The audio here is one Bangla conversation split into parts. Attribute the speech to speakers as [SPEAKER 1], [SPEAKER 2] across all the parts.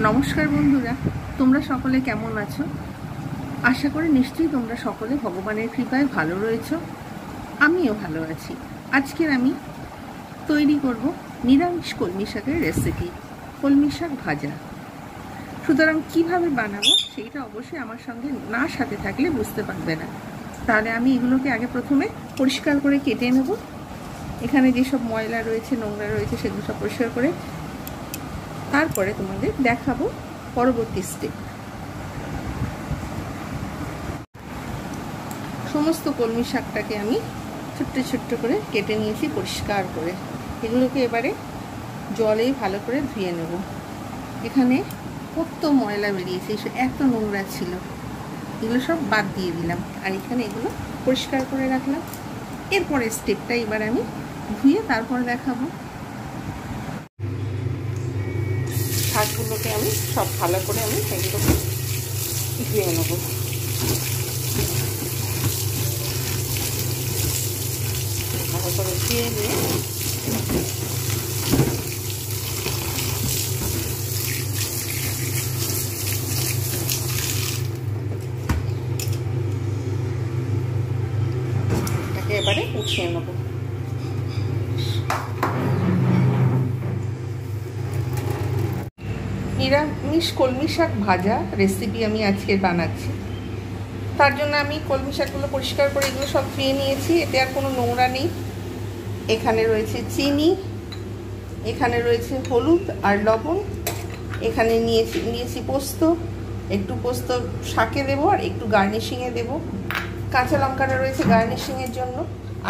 [SPEAKER 1] নমস্কার বন্ধুরা, তোমরা সকলে কেমন আছো? আশা করি নিশ্চয়ই তোমরা সকলে ভগবানের কৃপায় ভালো রয়েছো। আমিও ভালো আছি। আজকের আমি তৈরি করব নিরামিষ কলমি শাকের রেসিপি, কলমি শাক ভাজা। সুতরাং কিভাবে বানাবো সেইটা অবশ্যই আমার সঙ্গে না সাথে থাকলে বুঝতে পারবে না। তাহলে আমি এগুলোকে আগে প্রথমে পরিষ্কার করে কেটে নেব। এখানে যেসব ময়লা রয়েছে, নোংরা রয়েছে, সেগুলো সব পরিষ্কার করে তারপরে তোমাদের দেখাবো পরবর্তী স্টেপ। সমস্ত কলমি শাকটাকে আমি ছোট্ট ছোট্ট করে কেটে নিয়েছি পরিষ্কার করে। এগুলোকে এবারে জলে ভালো করে ধুয়ে নেব। এখানে কত ময়লা বেরিয়েছে, এত নোংরা ছিল, এগুলো সব বাদ দিয়ে দিলাম। আর এখানে এগুলো পরিষ্কার করে রাখলাম। এরপরে স্টেপটা এবার আমি ধুয়ে তারপরে দেখাবো। শাকগুলোকে আমি সব ভালো করে এগুলোকে ধুয়ে নেব। ভালো করে ধুয়ে নিয়ে এটাকে এবারে উঠিয়ে নেব। নিরামিষ কলমি শাক ভাজা রেসিপি আমি আজকে বানাচ্ছি। তার জন্য আমি কলমি শাকগুলো পরিষ্কার করে এগুলো সব ধুয়ে নিয়েছি। এতে আর কোনো নোংরা নেই। এখানে রয়েছে চিনি, এখানে রয়েছে হলুদ আর লবণ, এখানে নিয়েছি পোস্ত। একটু পোস্ত শাকে দেবো আর একটু গার্নিশিংয়ে দেবো। কাঁচা লঙ্কাটা রয়েছে গার্নিশিংয়ের জন্য।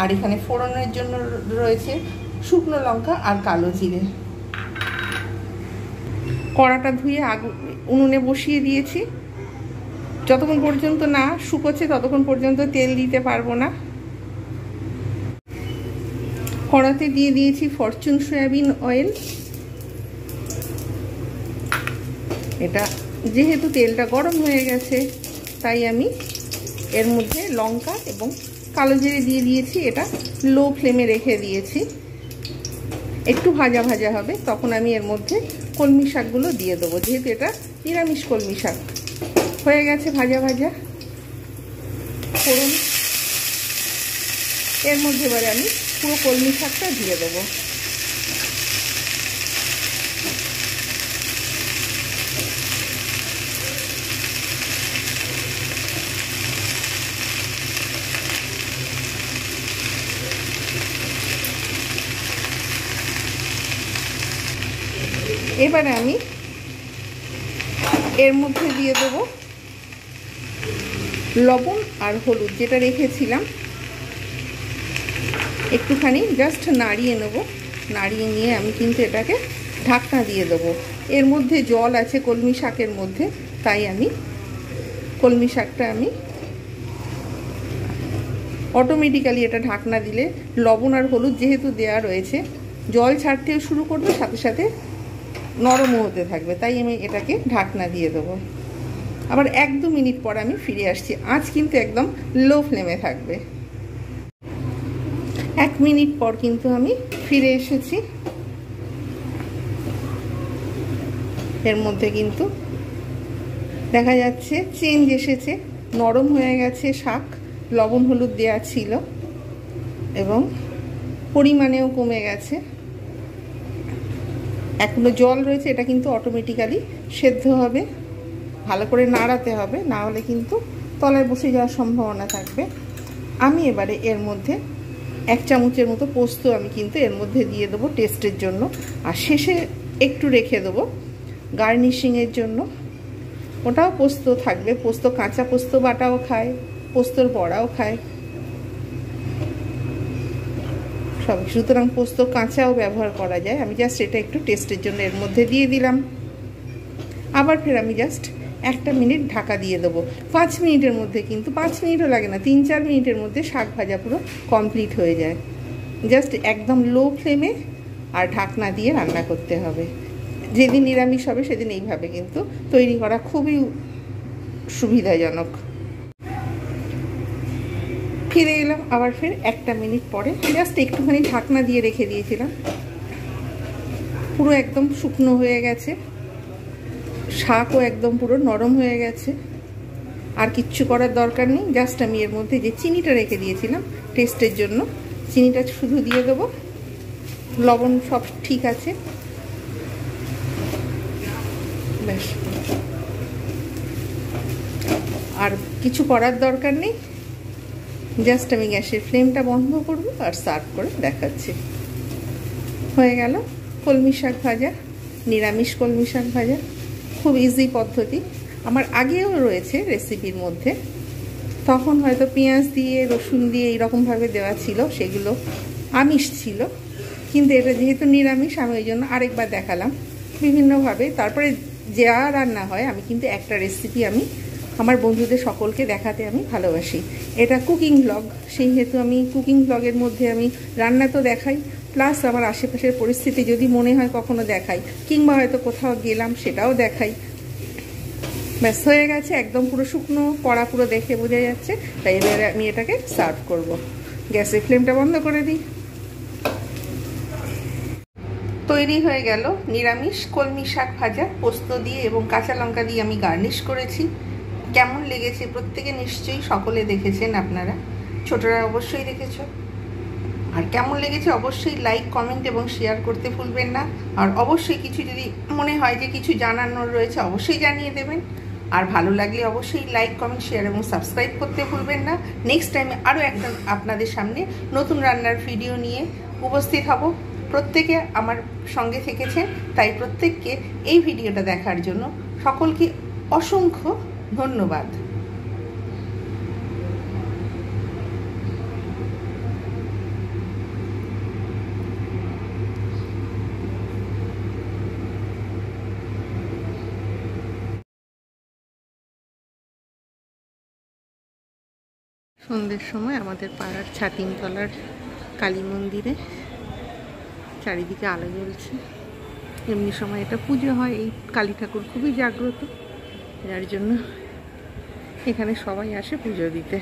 [SPEAKER 1] আর এখানে ফোড়নের জন্য রয়েছে শুকনো লঙ্কা আর কালো জিরে। কড়াটা ধুয়ে উনুনে বসিয়ে দিয়েছি। যতক্ষণ পর্যন্ত না শুকোচ্ছে ততক্ষণ পর্যন্ত তেল দিতে পারবো না। কড়াতে দিয়ে দিয়েছি ফরচুন সয়াবিন অয়েল। এটা যেহেতু তেলটা গরম হয়ে গেছে তাই আমি এর মধ্যে লঙ্কা এবং কালো জিরে দিয়ে দিয়েছি। এটা লো ফ্লেমে রেখে দিয়েছি। একটু ভাজা ভাজা হবে তখন আমি এর মধ্যে কলমি শাকগুলো দিয়ে দেবো। যেহেতু এটা নিরামিষ কলমি শাক। হয়ে গেছে ভাজা ভাজা ফোড়ন। এর মধ্যে এবারে আমি পুরো কলমি শাকটা দিয়ে দেবো। এবারে আমি এর মধ্যে দিয়ে দেবো লবণ আর হলুদ যেটা রেখেছিলাম। একটুখানি জাস্ট নাড়িয়ে নেব। নাড়িয়ে নিয়ে আমি কিন্তু এটাকে ঢাকনা দিয়ে দেবো। এর মধ্যে জল আছে কলমি শাকের মধ্যে, তাই আমি কলমি শাকটা অটোমেটিক্যালি এটা ঢাকনা দিলে লবণ আর হলুদ যেহেতু দেওয়া রয়েছে জল ছাড়তেও শুরু করবে, সাথে সাথে নরমও হতে থাকবে। তাই আমি এটাকে ঢাকনা দিয়ে দেবো। আবার 1-2 মিনিট পর আমি ফিরে আসছি। আঁচ কিন্তু একদম লো ফ্লেমে থাকবে। 1 মিনিট পর কিন্তু আমি ফিরে এসেছি। এর মধ্যে কিন্তু দেখা যাচ্ছে চেঞ্জ এসেছে, নরম হয়ে গেছে শাক। লবণ হলুদ দেওয়া ছিল এবং পরিমাণেও কমে গেছে। এখনো জল রয়েছে, এটা কিন্তু অটোমেটিক্যালি সেদ্ধ হবে। ভালো করে নাড়াতে হবে, না হলে কিন্তু তলায় বসে যাওয়ার সম্ভাবনা থাকবে। আমি এবারে এর মধ্যে 1 চামচের মতো পোস্ত আমি কিন্তু এর মধ্যে দিয়ে দেবো টেস্টের জন্য। আর শেষে একটু রেখে দেবো গার্নিশিংয়ের জন্য। ওটাও পোস্ত থাকবে। পোস্ত কাঁচা পোস্ত বাটাও খায়, পোস্তর বড়াও খায় সব। সুতরাং পোস্ত কাঁচাও ব্যবহার করা যায়। আমি জাস্ট এটা একটু টেস্টের জন্য এর মধ্যে দিয়ে দিলাম। আবার ফের আমি জাস্ট 1 মিনিট ঢাকা দিয়ে দেবো। 5 মিনিটের মধ্যে কিন্তু 5 মিনিটও লাগে না, 3-4 মিনিটের মধ্যে শাক ভাজা পুরো কমপ্লিট হয়ে যায়। জাস্ট একদম লো ফ্লেমে আর ঢাকনা দিয়ে রান্না করতে হবে। যেদিন নিরামিষ হবে সেদিন এইভাবে কিন্তু তৈরি করা খুবই সুবিধাজনক। ফিরে এলাম আবার ফের 1 মিনিট পরে। জাস্ট একটুখানি ঢাকনা দিয়ে রেখে দিয়েছিলাম। পুরো একদম শুকনো হয়ে গেছে শাকও একদম পুরো নরম হয়ে গেছে। আর কিচ্ছু করার দরকার নেই, জাস্ট আমি এর মধ্যে যে চিনিটা রেখে দিয়েছিলাম টেস্টের জন্য, চিনিটা শুধু দিয়ে দেবো। লবণ সব ঠিক আছে, ব্যাস। আর কিছু করার দরকার নেই, জাস্ট আমি গ্যাসের ফ্লেমটা বন্ধ করব আর সার্ভ করে দেখাচ্ছি। হয়ে গেল কলমি শাক ভাজা, নিরামিষ কলমি শাক ভাজা। খুব ইজি পদ্ধতি, আমার আগেও রয়েছে রেসিপির মধ্যে, তখন হয়তো পেঁয়াজ দিয়ে রসুন দিয়ে এইরকমভাবে দেওয়া ছিল, সেগুলো আমিষ ছিল। কিন্তু এটা যেহেতু নিরামিষ, আমি ওই জন্য আরেকবার দেখালাম বিভিন্নভাবে। তারপরে যা রান্না হয় আমি কিন্তু একটা রেসিপি আমি আমার বন্ধুদের সকলকে দেখাতে আমি ভালোবাসি। এটা কুকিং ব্লগ, সেই হেতু আমি কুকিং ব্লগের মধ্যে আমি রান্না তো দেখাই, প্লাস আমার আশেপাশের পরিস্থিতি যদি মনে হয় কখনো দেখাই, কিংবা হয়তো কোথাও গেলাম সেটাও দেখাই। ব্যাস হয়ে গেছে, একদম পুরো শুকনো, কড়া পুরো দেখে বোঝা যাচ্ছে। তাই এবারে আমি এটাকে সার্ভ করব। গ্যাসের ফ্লেমটা বন্ধ করে দিই। তৈরি হয়ে গেল নিরামিষ কলমি শাক ভাজা, পোস্ত দিয়ে এবং কাঁচা লঙ্কা দিয়ে আমি গার্নিশ করেছি। কেমন লেগেছে প্রত্যেকে নিশ্চয়ই সকলে দেখেছেন, আপনারা ছোটরা অবশ্যই দেখেছ। আর কেমন লেগেছে অবশ্যই লাইক, কমেন্ট এবং শেয়ার করতে ভুলবেন না। আর অবশ্যই কিছু যদি মনে হয় যে কিছু জানানোর রয়েছে অবশ্যই জানিয়ে দেবেন। আর ভালো লাগলে অবশ্যই লাইক, কমেন্ট, শেয়ার এবং সাবস্ক্রাইব করতে ভুলবেন না। নেক্সট টাইমে আরও একটা আপনাদের সামনে নতুন রান্নার ভিডিও নিয়ে উপস্থিত হব। প্রত্যেকে আমার সঙ্গে থেকেছেন, তাই প্রত্যেককে এই ভিডিওটা দেখার জন্য সকলকে অসংখ্য ধন্যবাদ। সন্ধ্যের সময় আমাদের পাড়ার ছাতিমতলার কালী মন্দিরে চারিদিকে আলো জ্বলছে। এমনি সময় এটা পুজো হয়, এই কালী ঠাকুর খুবই জাগ্রত, যার জন্য এখানে সবাই আসে পুজো দিতে।